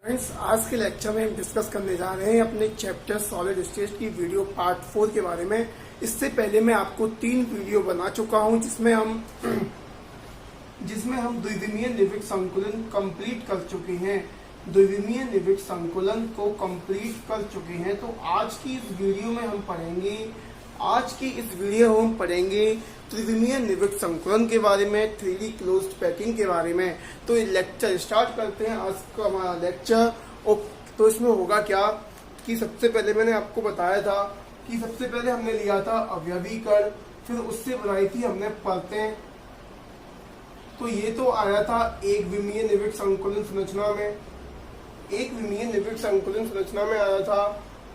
Friends, आज के lecture में हम डिस्कस करने जा रहे हैं अपने चैप्टर सॉलिड स्टेट की वीडियो पार्ट 4 के बारे में। इससे पहले मैं आपको 3 वीडियो बना चुका हूं जिसमें हम द्विविमीय निविक संकुलन कंप्लीट कर चुके हैं। द्विविमीय निविक संकुलन को कंप्लीट कर चुके हैं। तो आज की इस वीडियो में हम पढ़ेंगे त्रिविमीय निविक संकुलन के बारे में, 3D क्लोज्ड पैकिंग के बारे में। तो ये लेक्चर स्टार्ट करते हैं आज का हमारा लेक्चर। और तो इसमें होगा क्या कि सबसे पहले मैंने आपको बताया था कि सबसे पहले हमने लिया था अवयवीकरण, फिर उससे बनाई थी हमने परतें। तो ये तो आया था एक विमीय निविक संकुलन संरचना में, एक विमीय निविक संकुलन संरचना में आया था,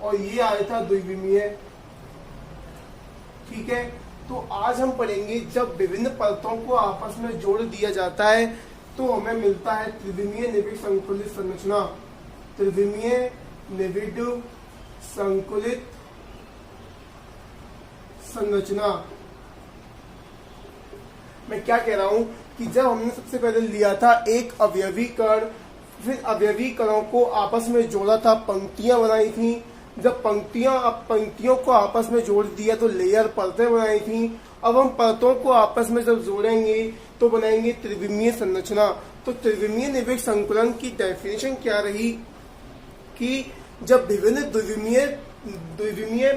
और ये आया था द्विविमीय। ठीक है, तो आज हम पढ़ेंगे जब विभिन्न परतों को आपस में जोड़ दिया जाता है तो हमें मिलता है त्रिविमीय निविक संकुलित संरचना। त्रिविमीय निविड संकुलित संरचना। मैं क्या कह रहा हूं कि जब हमने सबसे पहले लिया था एक अवयवीकरण, फिर अवयवीकरणों को आपस में जोड़ा था, पंक्तियां बनाई थी। जब पंक्तियों को आपस में जोड़ दिया तो लेयर परतें बनाई थी। अब हम परतों को आपस में जब जोड़ेंगे तो बनाएंगे त्रिविमीय संरचना। तो त्रिविमीय निविक संकुलन की डेफिनेशन क्या रही कि जब विभिन्न द्विविमीय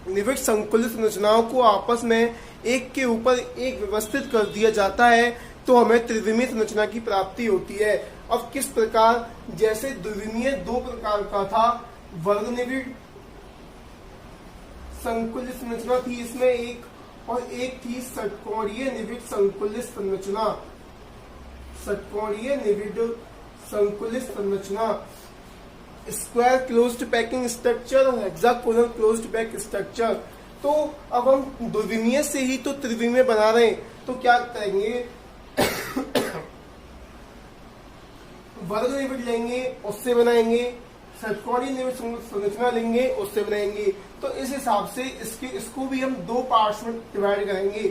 निविक संकुलित संरचनाओं को आपस में एक के ऊपर एक व्यवस्थित कर दिया जाता है तो हमें त्रिविमीय संरचना की प्राप्ति होती है। अब किस प्रकार, जैसे द्विविमीय 2 प्रकार का था, वर्ग निविड संकुलित संरचना थी इसमें एक, और एक थी षटकोणीय निविड संकुलित संरचना। षटकोणीय निविड संकुलित संरचना, स्क्वायर क्लोज्ड पैकिंग स्ट्रक्चर और हेक्सागोनल क्लोज्ड पैक स्ट्रक्चर। तो अब हम द्विविमीय से ही तो त्रिविमीय बना रहे हैं, तो क्या करेंगे वर्ग निविड लेंगे उससे बनाएंगे, षटकोणीय निविड संरचना लेंगे उससे बनाएंगे। तो इस हिसाब से इसको भी हम 2 पार्ट्स में डिवाइड करेंगे।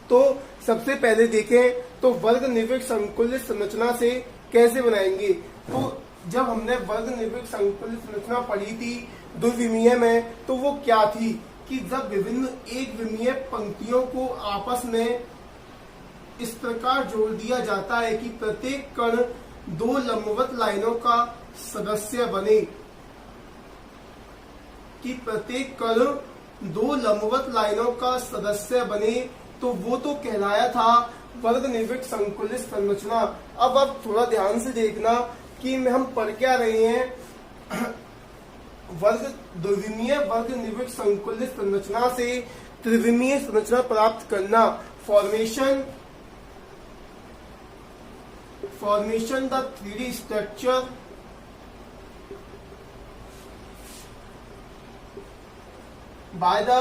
तो सबसे पहले देखें तो वर्ग निविड संकुलित संरचना से कैसे बनाएंगे। तो जब हमने वर्ग निविड संकुलित संरचना पढ़ी थी द्विविमीय में, तो वो क्या थी कि जब विभिन्न एक विमीय पंक्तियों को आपस में इस प्रकार जोड़ दिया जाता है कि प्रत्येक कण 2 लंबवत लाइनों का सदस्य बने, कि प्रत्येक कण 2 लंबवत लाइनों का सदस्य बने, तो वो तो कहलाया था वर्ग निविड संकुलित संरचना। अब आप थोड़ा ध्यान से देखना कि हम पढ़ क्या रहे हैं। द्विविमीय वर्ग निविड संकुलित संरचना से त्रिविमीय संरचना प्राप्त करना। Formation the 3D structure by the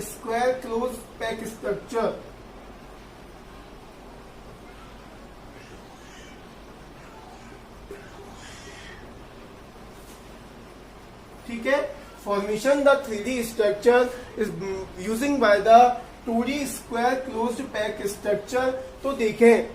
square closed pack structure। ठीक है, formation the 3D structure is using by the 2D square closed pack structure. तो देखें,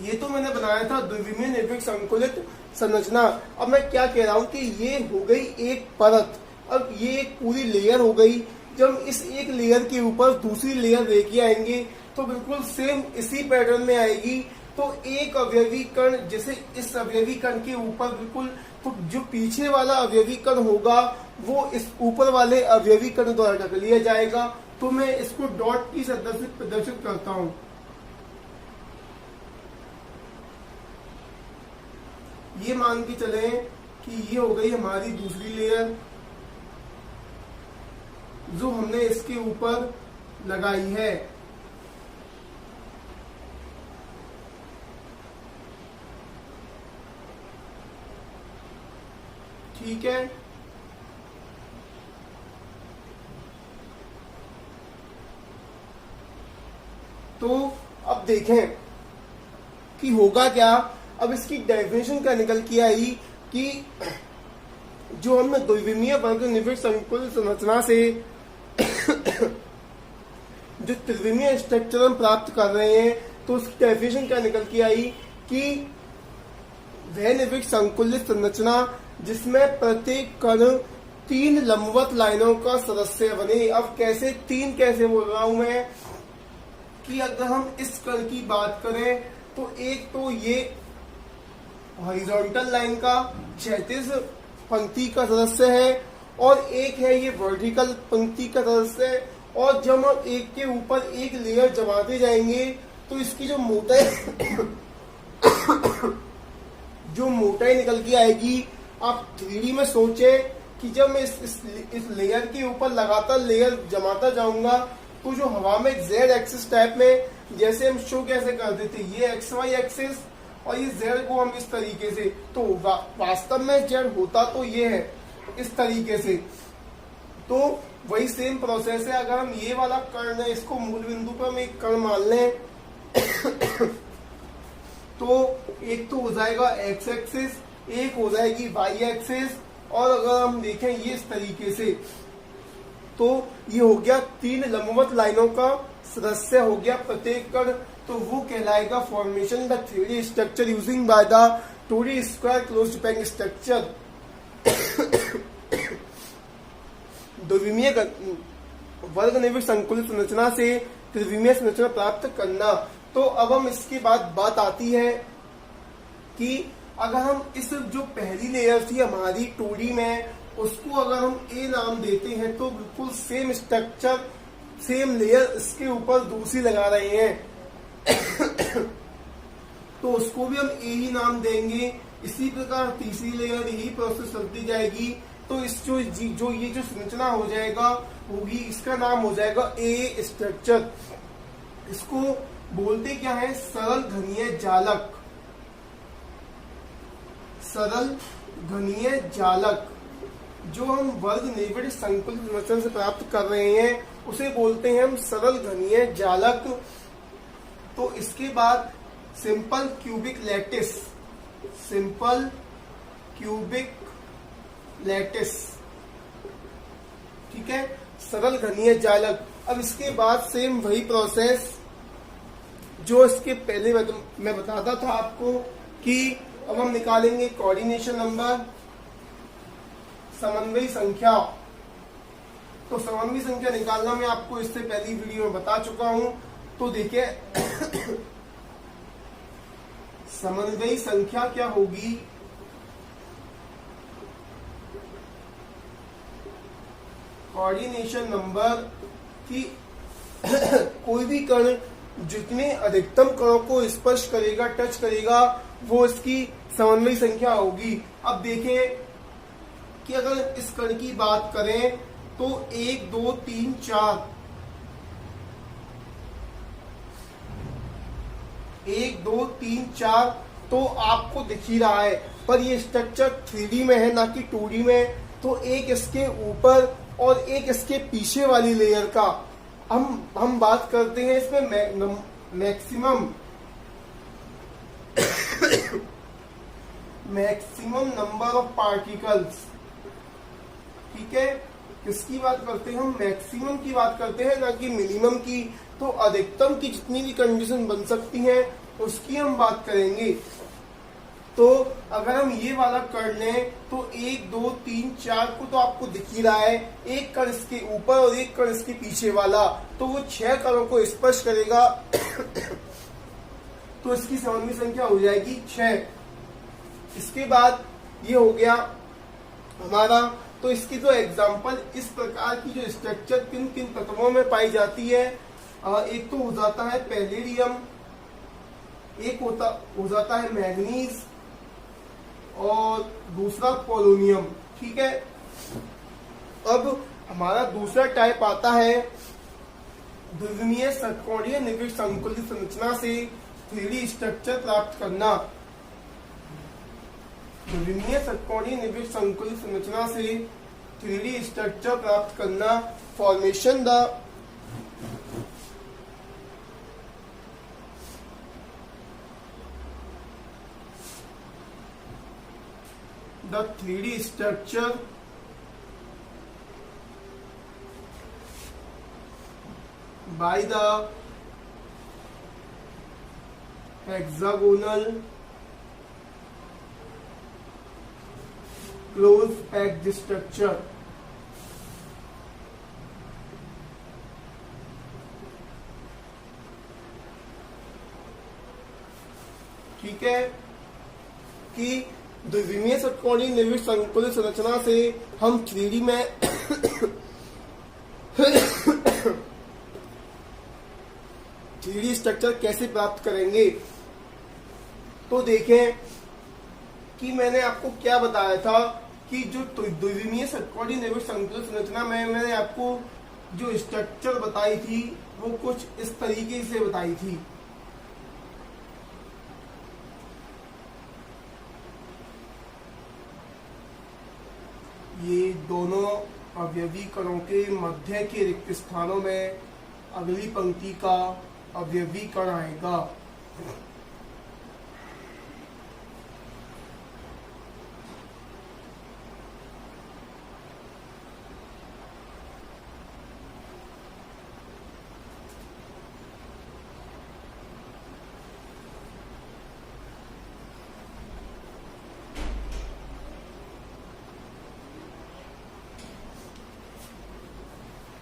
ये तो मैंने बनाया था द्विविमीय निविक संकुलित संरचना। अब मैं क्या कह रहा हूं कि ये हो गई एक परत, अब ये एक पूरी लेयर हो गई। जब इस एक लेयर के ऊपर दूसरी लेयर लेके आएंगे तो बिल्कुल सेम इसी पैटर्न में आएगी। तो एक अवयवीकरण, जैसे इस अवयवीकरण के ऊपर बिल्कुल, तो जो पीछे वाला अवयवीकरण होगा वो इस ऊपर वाले अवयवीकरण द्वारा ढक लिया जाएगा। तो मैं इसको डॉट की सहायता से प्रदर्शित करता हूं। ये मान के चले कि ये हो गई हमारी दूसरी लेयर जो हमने इसके ऊपर लगाई है। ठीक है, तो अब देखें कि होगा क्या। अब इसकी डेफिनेशन क्या निकल के आई कि जो हमने द्विविमीय वर्ग निविड संकुल संरचना से जो त्रिविमीय स्ट्रक्चर हम प्राप्त कर रहे हैं, तो उसकी डेफिनेशन क्या निकल के आई कि वह निविष्ट संकुलित संरचना जिसमें प्रत्येक कण 3 लंबवत लाइनों का सदस्य बने। अब कैसे 3 कैसे बोल रहा हूं मैं कि अगर हम इस कण की बात करें तो एक तो ये हॉरिजॉन्टल लाइन का क्षैतिज पंक्ति का सदस्य है और एक है ये वर्टिकल पंक्ति का सदस्य है। और जब हम एक के ऊपर एक लेयर जमाते जाएंगे तो इसकी जो मोटाई निकल के आएगी। आप 3D में सोचे कि जब मैं इस लेयर के ऊपर लगातार लेयर जमाता जाऊंगा तो जो हवा में जेड एक्सिस टाइप में जैसे हम शो कैसे करते थे, ये एक्स वाई एक्सिस और ये जेड को हम इस तरीके से, तो वास्तव में जेड होता तो ये है इस तरीके से। तो वही सेम प्रोसेस है। अगर हम ये वाला कर्ण है इसको मूल बिंदु पर हम एक कर्ण मान लें तो एक तो हो जाएगा एक्स एक्सिस, एक हो जाएगी वाई एक्सिस, और अगर हम देखें ये इस तरीके से तो ये हो गया 3 लंबवत लाइनों का सदस्य हो गया प्रत्येक कण। तो वो कहलाएगा formation the 3D structure using by the 2D square closed pack structure. द्विमीय वर्ग निविष्ट संकुलित संरचना से त्रिविमीय संरचना प्राप्त करना। तो अब हम इसके बाद बात आती है कि अगर हम इस जो पहली लेयर थी हमारी 2D में उसको अगर हम ए नाम देते हैं तो बिल्कुल सेम स्ट्रक्चर सेम लेयर इसके ऊपर दूसरी लगा रहे हैं तो उसको भी हम ए ही नाम देंगे। इसी प्रकार तीसरी लेयर यही प्रोसेस चलती जाएगी। तो इस जो ये जो संरचना हो जाएगा होगी इसका नाम हो जाएगा ए स्ट्रक्चर। इसको बोलते क्या है, सरल घनीय जालक। सरल घनीय जालक जो हम वर्ग निविड़ संकुलित संरचना से प्राप्त कर रहे हैं उसे बोलते हैं हम सरल घनीय जालक। तो इसके बाद simple cubic lattice, simple cubic lattice, ठीक है, सरल घनीय जालक। अब इसके बाद सेम वही प्रोसेस जो इसके पहले मैं बताता था आपको कि अब हम निकालेंगे कोऑर्डिनेशन नंबर, समन्वयी संख्या। तो समन्वयी संख्या निकालना मैं आपको इससे पहली वीडियो में बता चुका हूं। तो देखिए समन्वयी संख्या क्या होगी, कोऑर्डिनेशन नंबर की कोई भी कण जितने अधिकतम कणों को स्पर्श करेगा, टच करेगा, वो इसकी समन्वयी संख्या होगी। अब देखें कि अगर इस कण की बात करें तो 1 2 3 4, 1 2 3 4 तो आपको दिख ही रहा है, पर ये स्ट्रक्चर 3D में है ना कि 2D में। तो एक इसके ऊपर और एक इसके पीछे वाली लेयर का हम बात करते हैं इसमें मैक्सिमम नंबर ऑफ पार्टिकल्स, ठीक है। किसकी बात करते हैं हम, मैक्सिमम की बात करते हैं ना कि मिनिमम की। तो अधिकतम की जितनी भी कंडीशन बन सकती हैं उसकी हम बात करेंगे। तो अगर हम ये वाला कर लें तो 1 2 3 4 को तो आपको दिख ही रहा है, एक कण इसके ऊपर और एक कण इसके पीछे वाला, तो वो 6 कणों को स्पर्श करेगा तो इसकी समन्वयी संख्या हो जाएगी 6। इसके बाद ये हो गया हमारा। तो इसकी जो एग्जांपल इस प्रकार की जो स्ट्रक्चर किन किन तत्वों में पाई जाती है, एक तो हो जाता है पैलेडियम, एक हो जाता है मैग्नीज और दूसरा पोलोनियम, ठीक है। अब हमारा दूसरा टाइप आता है द्विमीय षटकोणीय निविड़ संकुलित संरचना से 3D स्ट्रक्चर प्राप्त करना। द्विमीय षटकोणीय निविड़ संकुलित संरचना से 3D स्ट्रक्चर प्राप्त करना। Formation the 3D structure by the hexagonal close packed structure। ठीक है कि द्विविमीय षटकोणीय निर्मित संकुलित संरचना से हम 3D में 3D स्ट्रक्चर कैसे प्राप्त करेंगे। तो देखें कि मैंने आपको क्या बताया था कि जो द्विविमीय षटकोणीय निर्मित संकुलित संरचना में मैंने आपको जो स्ट्रक्चर बताई थी वो कुछ इस तरीके से बताई थी। ये दोनों अवयवी कणों के मध्य के रिक्त स्थानों में अगली पंक्ति का अवयवी कण आएगा।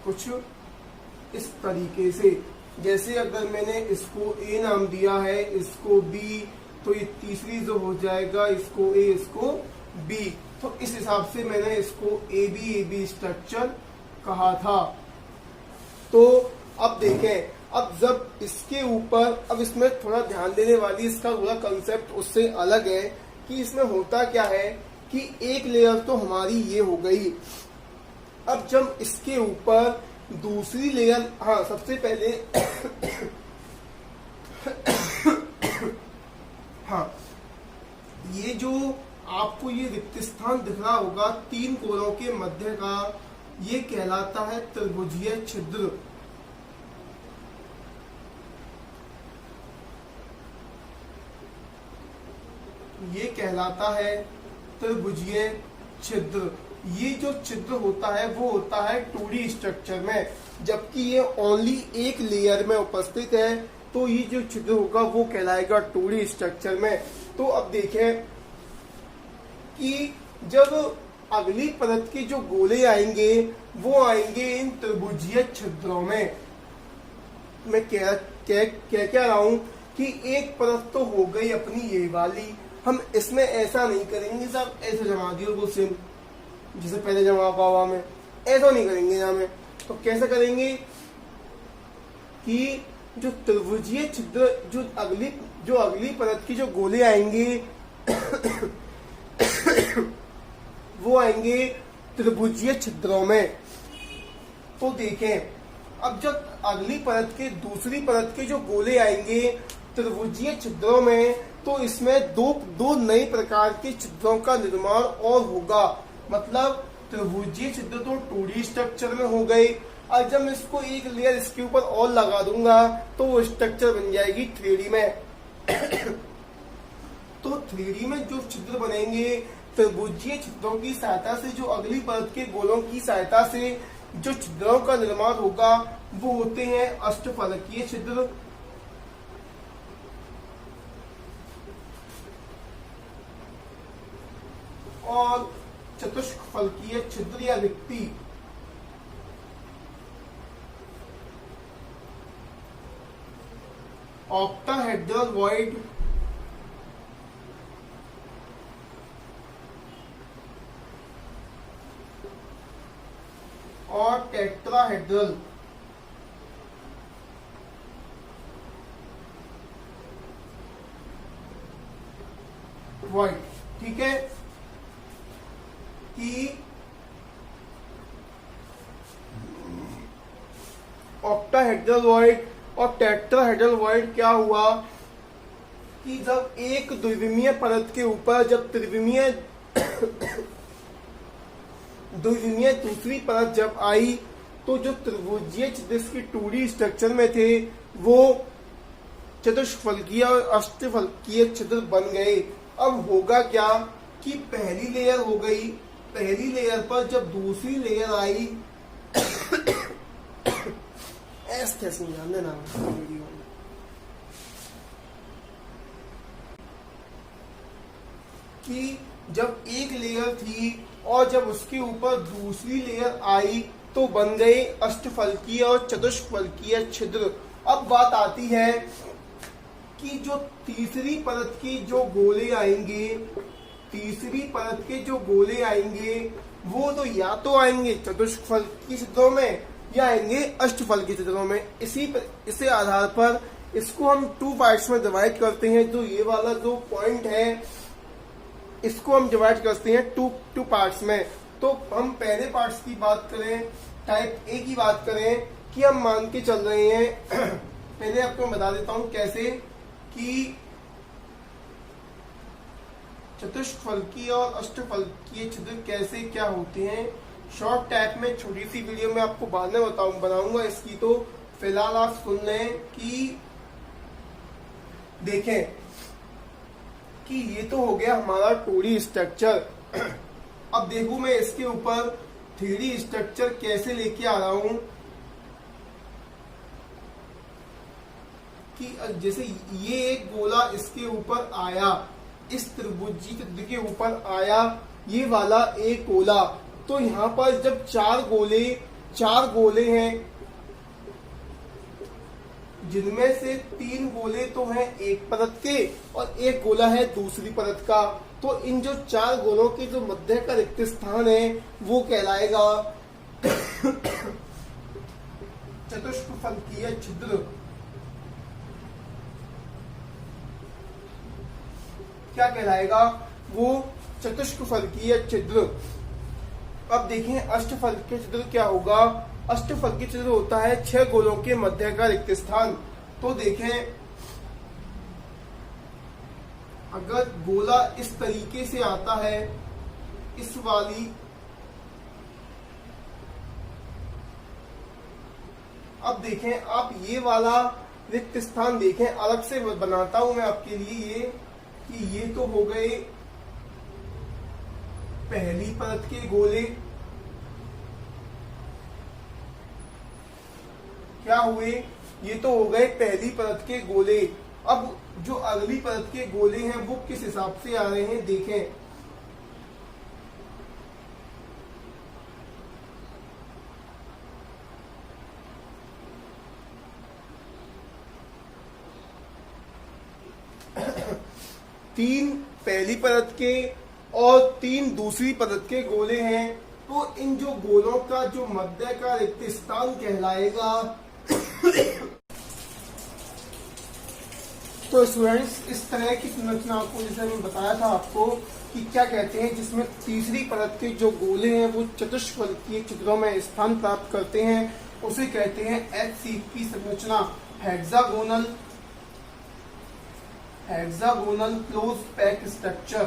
कुछ इस तरीके से, जैसे अगर मैंने इसको A नाम दिया है, इसको B, तो ये तीसरी जो हो जाएगा इसको A, इसको B। तो इस हिसाब से मैंने इसको AB स्ट्रक्चर कहा था। तो अब देखें, अब जब इसके ऊपर, अब इसमें थोड़ा ध्यान देने वाली इसका थोड़ा कंसेप्ट उससे अलग है कि इसमें होता क्या है कि एक लेयर तो हमारी ये हो गई। अब जब इसके ऊपर दूसरी लेयर, हाँ सबसे पहले हाँ ये जो आपको ये रिक्त स्थान दिख रहा होगा 3 कोणों के मध्य का, ये कहलाता है त्रिभुजीय छिद्र। ये कहलाता है त्रिभुजीय छिद्र। ये जो छिद्र होता है वो होता है 2D स्ट्रक्चर में, जबकि ये ओनली एक लेयर में उपस्थित है, तो ये जो छिद्र होगा वो कहलाएगा 2D स्ट्रक्चर में। तो अब देखें कि जब अगली परत के जो गोले आएंगे वो आएंगे इन त्रिभुजीय छिद्रों में। मैं क्या रहा हूं कि एक परत तो हो गई अपनी ये वाली, हम इसमें ऐसा नहीं करेंगे साहब ऐसे जमा दियो वो सेम जैसे पहले जमा हुआ में, ऐसा नहीं करेंगे यहाँ में। तो कैसे करेंगे कि जो त्रिभुजीय छिद्र, जो अगली परत की जो गोले आएंगे वो आएंगे त्रिभुजीय छिद्रों में। तो देखें, अब जब अगली परत के दूसरी परत के जो गोले आएंगे त्रिभुजीय छिद्रों में, तो इसमें दो नए प्रकार के छिद्रों का निर्माण और होगा। मतलब त्रिभुजीय छिद्र तो 2D स्ट्रक्चर में हो गए, और जब मैं इसको एक लेयर इसके ऊपर और लगा दूंगा तो वो स्ट्रक्चर बन जाएगी 3D में। तो 3D में जो छिद्र बनेंगे त्रिभुजीय छिद्रों की सहायता से, जो अगली परत के गोलों की सहायता से जो छिद्रों का निर्माण होगा वो होते हैं अष्टफलकीय छिद्र। और चतुष्फलकीय छिद्र या रिक्ति। ऑक्टाहेड्रल वॉइड, और टेट्राहेड्रल। वॉइड, ठीक है कि ऑक्टाहेड्रल वॉइड और टेट्राहेड्रल वॉइड क्या हुआ कि जब एक द्विविमीय परत के ऊपर जब त्रिविमीय दूसरी परत जब आई, तो जो त्रिभुजीय छिद्र की 2D स्ट्रक्चर में थे वो चतुष्फलकीय और अष्टफलकीय छिद्र बन गए। अब होगा क्या कि पहली लेयर हो गई, पहली लेयर पर जब दूसरी लेयर आई ऐसे समझान देना वीडियो में। कि जब एक लेयर थी और जब उसके ऊपर दूसरी लेयर आई तो बन गए अष्टफलकीय और चतुष्फलकीय छिद्र। अब बात आती है कि जो तीसरी परत के जो गोले आएंगे, तीसरी परत के जो गोले आएंगे वो तो या तो आएंगे चतुष्फलकीय छिद्रों में या आएंगे अष्टफलकीय छिद्रों में। इसी आधार पर इसको हम 2 पार्ट्स में डिवाइड करते हैं। जो ये वाला जो पॉइंट है इसको हम डिवाइड करते हैं टू पार्ट्स में। तो हम पहले पार्ट्स की बात करें, टाइप ए की बात करें कि हम मान के चल रहे हैं पहले आपको मैं बता देता हूं कैसे कि चतुष्फलकीय और अष्टफलकीय छिद्र कैसे क्या होते हैं। शॉर्ट टाइप में छोटी सी वीडियो में आपको बाद में बनाऊंगा इसकी, तो फिलहाल आप सुन लें कि देखें कि ये तो हो गया हमारा 2D स्ट्रक्चर। अब देखो मैं इसके ऊपर 3D स्ट्रक्चर कैसे लेके आ रहा हूं कि जैसे ये एक गोला इसके ऊपर आया, इस त्रिभुजी चित्र के ऊपर आया ये वाला एक गोला। तो यहां पर जब चार गोले हैं जिनमें से 3 गोले तो हैं एक परत के और एक गोला है दूसरी परत का, तो इन जो 4 गोलों के जो मध्य का रिक्त स्थान है वो कहलाएगा चतुष्फलकीय छिद्र। क्या कहलाएगा वो? चतुष्फलकीय छिद्र। अब देखें अष्टफलकीय छिद्र क्या होगा। अष्टफलकीय छिद्र होता है 6 गोलों के मध्य का रिक्त स्थान। तो देखें अगर गोला इस तरीके से आता है, इस वाली, अब देखें आप ये वाला रिक्त स्थान देखें, अलग से बनाता हूं मैं आपके लिए ये कि ये तो हो गए पहली परत के गोले, क्या हुए, ये तो हो गए पहली परत के गोले। अब जो अगली परत के गोले हैं वो किस हिसाब से आ रहे हैं देखें। तीन पहली परत के और 3 दूसरी परत के गोले हैं, तो इन जो गोलों का जो मध्य का रिक्त स्थान कहलाएगा। तो स्टूडेंट्स इस तरह की संरचना आपको जैसे मैंने बताया था आपको कि क्या कहते हैं, जिसमें तीसरी परत के जो गोले हैं वो चतुष्फलकीय छिद्रों में स्थान प्राप्त करते हैं, उसे कहते हैं HCP संरचना, hexagonal close pack structure,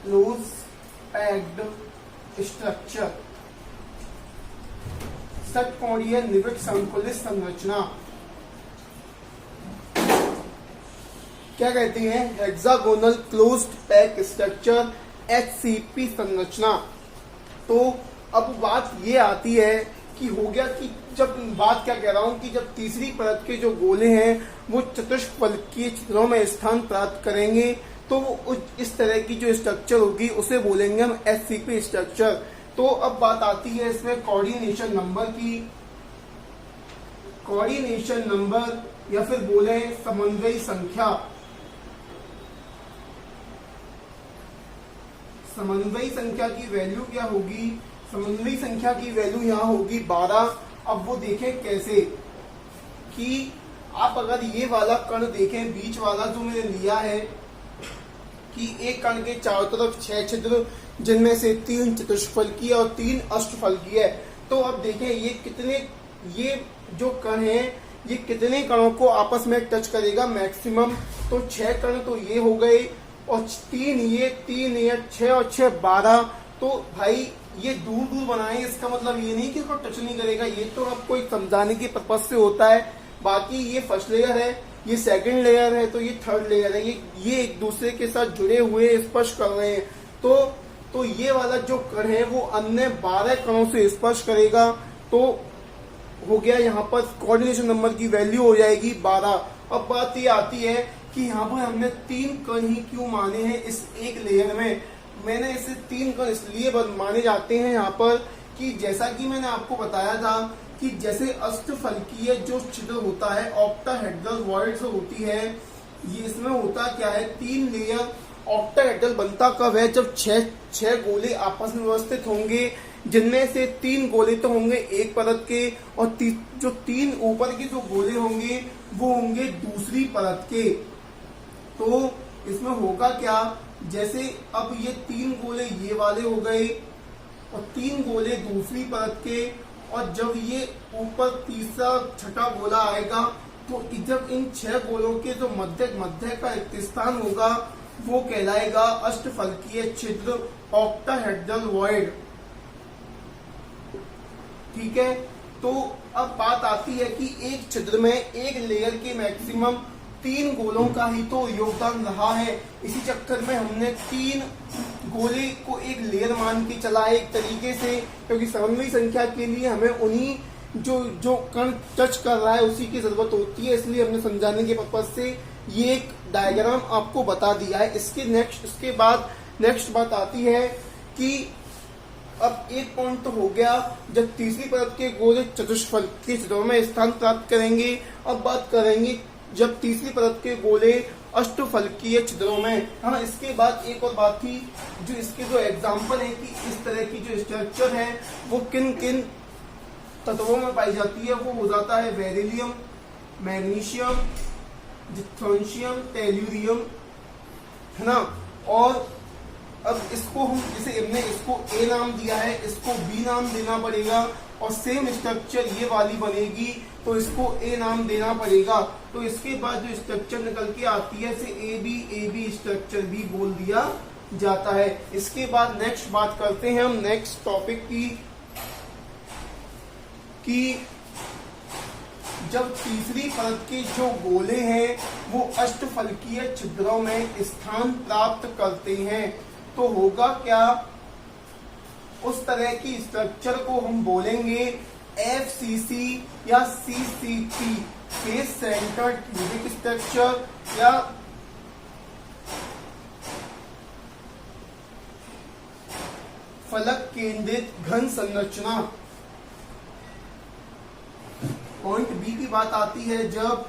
close packed structure, षटकोणीय निविड़ संकुलित संरचना। क्या कहते हैं? Hexagonal closed pack structure, HCP संरचना। तो अब बात ये आती है कि हो गया कि जब बात क्या कह रहा हूं कि जब तीसरी परत के जो गोले हैं वो चतुष्फलकीय छिद्रों में स्थान प्राप्त करेंगे तो वो इस तरह की जो स्ट्रक्चर होगी उसे बोलेंगे हम HCP स्ट्रक्चर। तो अब बात आती है इसमें कोऑर्डिनेशन नंबर की। कोऑर्डिनेशन नंबर या फिर बोले समन्वयी संख्या। समन्वयी संख्या की वैल्यू क्या होगी? समन्वयी संख्या की वैल्यू यहाँ होगी 12। अब वो देखें कैसे कि आप अगर ये वाला कण देखें, बीच वाला जो मैंने लिया है कि एक कण के चारों तरफ 6 छिद्र जिनमें से 3 चतुष्फलकीय और 3 अष्टफलकीय है। तो अब देखें ये जो कण है ये कितने कणों को आपस में टच करेगा मैक्सिमम। तो 6 कण तो ये हो गए और 3 ये 6 और 6 12। तो भाई ये दूर दूर बनाए, इसका मतलब ये नहीं कि इसको टच नहीं करेगा, ये तो आपको एक समझाने के पर्पज से होता है। बाकी ये फर्स्ट लेयर है, ये सेकंड लेयर है, तो ये थर्ड लेयर है, ये एक दूसरे के साथ जुड़े हुए स्पर्श कर रहे हैं। तो ये वाला जो कण है वो अन्य 12 कणों से स्पर्श करेगा। तो हो गया यहाँ पर कोऑर्डिनेशन नंबर की वैल्यू हो जाएगी 12। अब बात ये आती है कि यहाँ पर हमने 3 कण ही क्यों माने हैं इस एक लेयर में। मैंने इसे 3 कण इसलिए माने जाते हैं यहाँ पर कि जैसा कि मैंने आपको बताया था कि जैसे अष्टफलकीय जो छिद्र होता है ऑक्टाहेड्रल वॉइड्स होती है, ये इसमें होता क्या है 3 लेयर ऑक्टाहेड्रल बनता कब है, जब 6 गोले आपस में व्यवस्थित होंगे, जिनमें से 3 गोले तो होंगे एक परत के और जो 3 ऊपर के जो गोले होंगे वो होंगे दूसरी परत के। तो इसमें होगा क्या, जैसे अब ये 3 गोले ये वाले हो गए और 3 गोले दूसरी परत के, और जब ये ऊपर तीसरा छठा गोला आएगा तो जब इन 6 गोलों के जो मध्य का रिक्त स्थान होगा वो कहलाएगा अष्टफलकीय छिद्र ऑक्टाहेड्रल वॉइड। ठीक है, तो अब बात आती है कि एक छिद्र में एक लेयर के मैक्सिमम 3 गोलों का ही तो योगदान रहा है। इसी चक्कर में हमने 3 गोले को एक लेयर मान के चला है एक तरीके से, क्योंकि समन्वयी संख्या के लिए हमें उन्हीं जो कण टच कर रहा है उसी की जरूरत होती है, इसलिए हमने समझाने के पर्पज से ये एक डायग्राम आपको बता दिया है। इसके बाद नेक्स्ट बात आती है कि अब एक पॉइंट तो हो गया जब तीसरी परत के गोले चतुष्फल के छिद्रों में स्थान प्राप्त करेंगे। अब बात करेंगे जब तीसरी परत के गोले अष्टफलकीय छिद्रों में। हाँ, इसके बाद एक और बात थी, जो इसके जो एग्जाम्पल है कि इस तरह की जो स्ट्रक्चर है वो किन किन तत्वों में पाई जाती है, वो हो जाता है बेरिलियम, मैग्नीशियम, जिप्सोनियम, टेल्यूरियम, है ना। और अब इसको हम जैसे हमने इसको ए नाम दिया है, इसको बी नाम देना पड़ेगा, और सेम स्ट्रक्चर ये वाली बनेगी तो इसको ए नाम देना पड़ेगा। तो इसके बाद जो स्ट्रक्चर निकल के आती है इसे ए बी स्ट्रक्चर भी बोल दिया जाता है। इसके बाद नेक्स्ट बात करते हैं हम नेक्स्ट टॉपिक की कि जब तीसरी परत के जो गोले हैं वो अष्टफलकीय छिद्रों में स्थान प्राप्त करते हैं तो होगा क्या, उस तरह की स्ट्रक्चर को हम बोलेंगे FCC या CCT, face centred cubic structure, या फलक केंद्रित घन संरचना। पॉइंट बी की बात आती है जब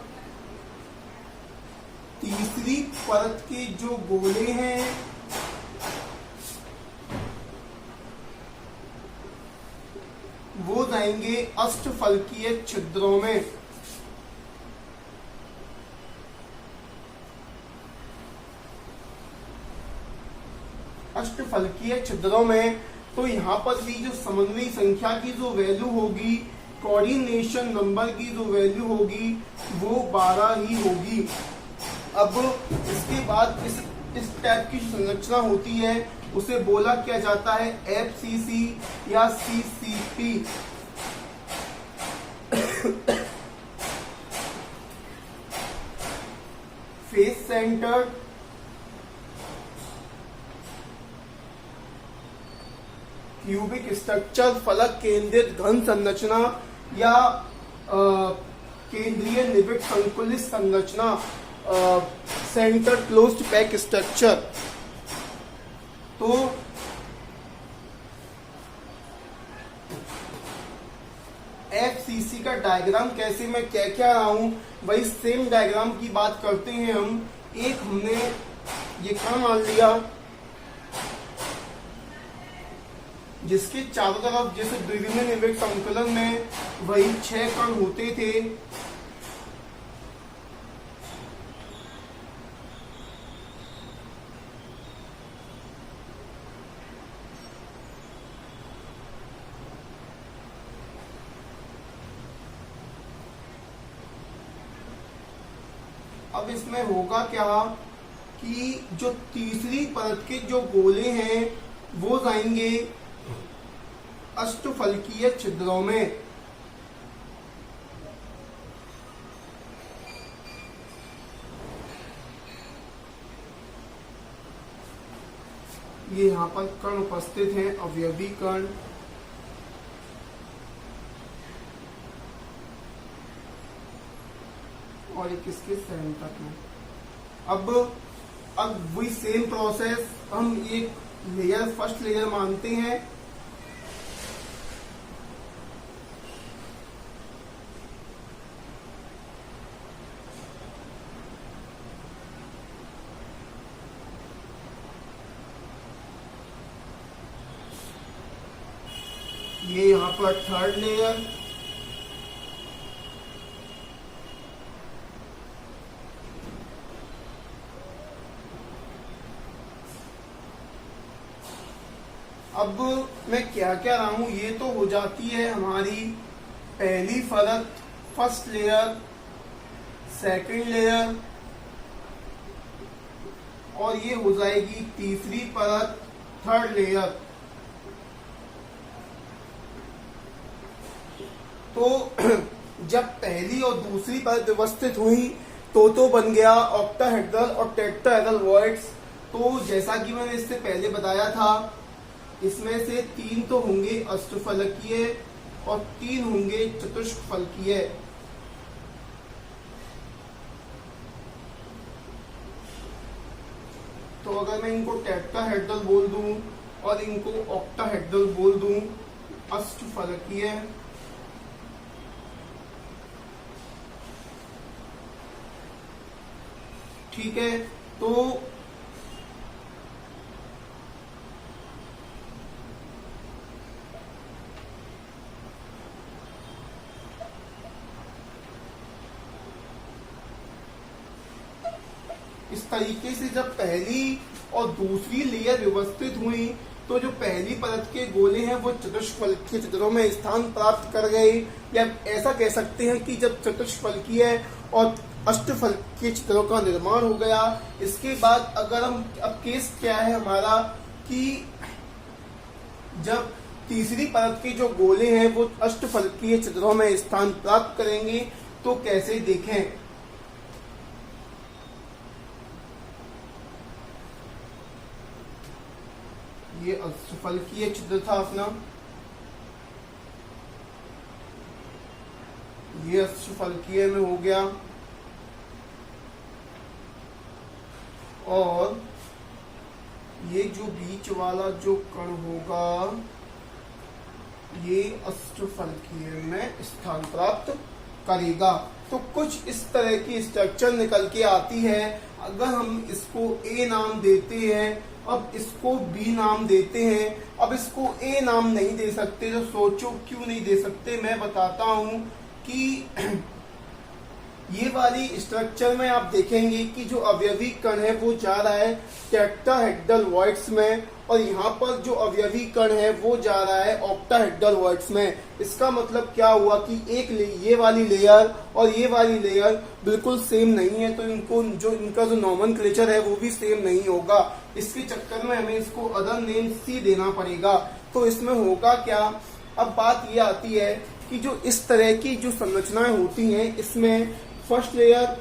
तीसरी परत के जो गोले हैं वो जाएंगे अष्टफलकीय छिद्रों में। अष्टफलकीय छिद्रों में तो यहाँ पर भी जो समन्वयी संख्या की जो वैल्यू होगी, कोऑर्डिनेशन नंबर की जो वैल्यू होगी वो 12 ही होगी। अब इसके बाद इस टाइप की संरचना होती है उसे बोला क्या जाता है FCC या CCT। Face centre cubic structure, फलक केंद्रित घन संरचना या केंद्रीय निबिड़ संकुलित संरचना, सेंटर क्लोज्ड पैक स्ट्रक्चर। तो FCC का डायग्राम कैसे मैं क्या रहा हूं, वही सेम डायग्राम की बात करते हैं हम। एक हमने ये कण मान लिया जिसके चारों तरफ जैसे द्विविमीय निबिड़ संकुलन में वही 6 कण होते थे। अब इसमें होगा क्या कि जो तीसरी परत के जो गोले हैं वो जाएंगे अष्टफलकीय छिद्रों में। ये यहाँ पर कण उपस्थित हैं, अवयवी कण। और एक इसके सेंटर में। अब वही सेम प्रोसेस हम एक लेयर, फर्स्ट लेयर मानते हैं। ये यहाँ पर थर्ड लेयर, अब मैं क्या क्या रहा हूं, ये तो हो जाती है हमारी पहली परत, फर्स्ट लेयर, सेकंड लेयर, और ये हो जाएगी तीसरी परत, थर्ड लेयर। तो जब पहली और दूसरी परत व्यवस्थित हुई तो बन गया ऑक्टाहेड्रल और टेट्राहेड्रल वॉइड्स। तो जैसा कि मैंने इससे पहले बताया था, इसमें से 3 तो होंगे अष्टफलकीय और 3 होंगे चतुष्फलकीय। तो अगर मैं इनको टेट्राहेड्रल बोल दूं और इनको ऑक्टाहेड्रल बोल दूं, अष्टफलकीय, ठीक है। तो इस तरीके से जब पहली और दूसरी लेयर व्यवस्थित हुई तो जो पहली परत के गोले हैं वो चतुष्फलकीय चित्रों में स्थान प्राप्त कर गए, या ऐसा कह सकते हैं कि जब चतुष्फलकीय और अष्टफलकीय चित्रों का निर्माण हो गया। इसके बाद अगर हम, अब केस क्या है हमारा कि जब तीसरी परत के जो गोले हैं वो अष्टफलकीय चित्रों में स्थान प्राप्त करेंगे, तो कैसे देखें। ये अष्टफलकीय चित्र था अपना, ये अष्टफलकीय में हो गया, और ये जो बीच वाला जो कण होगा ये अष्टफलकीय में स्थान प्राप्त करेगा। तो कुछ इस तरह की स्ट्रक्चर निकल के आती है। अगर हम इसको ए नाम देते हैं, अब इसको बी नाम देते हैं, अब इसको ए नाम नहीं दे सकते, तो सोचो क्यों नहीं दे सकते। मैं बताता हूं कि ये वाली स्ट्रक्चर में आप देखेंगे कि जो अवयवी कण है वो जा रहा है टेट्राहेड्रल वॉइड्स में, और यहाँ पर जो अवयवी कण है वो जा रहा है ऑक्टाहेड्रल वॉइड्स में। इसका मतलब क्या हुआ कि ये वाली लेयर और ये वाली लेयर बिल्कुल सेम नहीं है, तो इनका जो नॉमेनक्लेचर है वो भी सेम नहीं होगा। इसके चक्कर में हमें इसको अदर नेम सी देना पड़ेगा। तो इसमें होगा क्या, अब बात ये आती है कि जो इस तरह की जो संरचनाएं होती हैं, इसमें फर्स्ट लेयर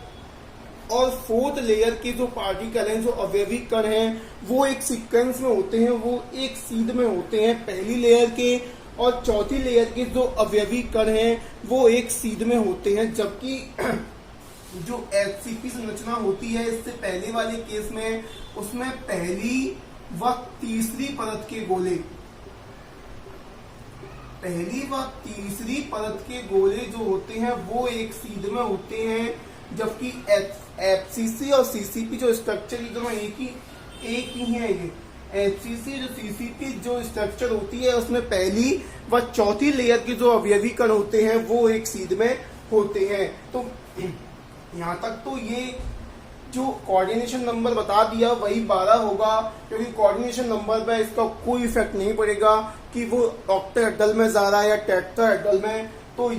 और फोर्थ लेयर के जो पार्टिकल हैं, जो अवयवी कण हैं, वो एक सीक्वेंस में होते हैं, वो एक सीध में होते हैं पहली लेयर के, और चौथी लेयर के जो अवयवी कण हैं वो एक सीध में होते हैं। जबकि जो एचसीपी संरचना होती है इससे पहले वाले केस में, उसमें पहली व तीसरी परत के गोले, पहली व तीसरी परत के गोले जो होते हैं वो एक सीध में होते हैं, जबकि एफसीसी और सीसीपी जो स्ट्रक्चर दोनों एक ही है। ये एफसीसी जो सीसीपी जो स्ट्रक्चर होती है उसमें पहली व चौथी लेयर के जो अवयवी कण होते हैं वो एक सीध में होते हैं। तो यहाँ तक तो ये जो कोऑर्डिनेशन नंबर बता दिया वही 12 होगा, क्योंकि कोऑर्डिनेशन नंबर पे इसका कोई इफेक्ट नहीं पड़ेगा कि वो ऑक्टाहेड्रल में जा रहा है या टेट्राहेड्रल में। तो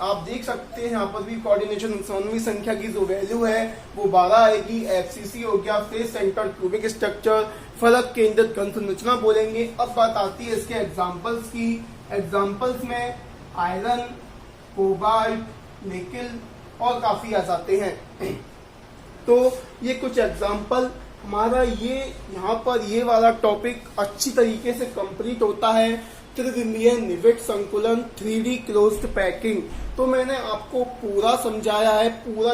आप देख सकते हैं यहाँ पर भी कोऑर्डिनेशन समन्वय संख्या की जो वैल्यू है वो 12 आएगी। एफसीसी हो गया, फेस सेंटर क्यूबिक स्ट्रक्चर, फलक केंद्रित घन संरचना बोलेंगे। अब बात आती है इसके एग्जाम्पल्स की। एग्जाम्पल्स में आयरन, कोबाल्ट, निकेल और काफी आ जाते हैं। तो ये कुछ एग्जाम्पल हमारा ये यहाँ पर ये वाला टॉपिक अच्छी तरीके से कंप्लीट होता है। त्रिविमीय निविड संकुलन, 3D क्लोज्ड पैकिंग। तो मैंने आपको पूरा समझाया है, पूरा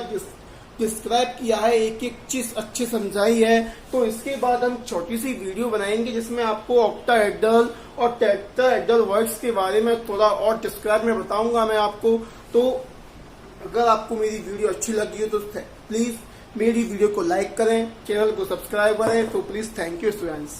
डिस्क्राइब किया है, एक एक चीज अच्छे समझाई है। तो इसके बाद हम छोटी सी वीडियो बनाएंगे जिसमें आपको ऑक्टाहेड्रल और टेट्राहेड्रल वर्ड्स के बारे में थोड़ा और डिस्क्राइब में बताऊंगा मैं आपको। तो अगर आपको मेरी वीडियो अच्छी लगी हो तो प्लीज मेरी वीडियो को लाइक करें, चैनल को सब्सक्राइब करें। तो प्लीज थैंक यू स्टूडेंट्स।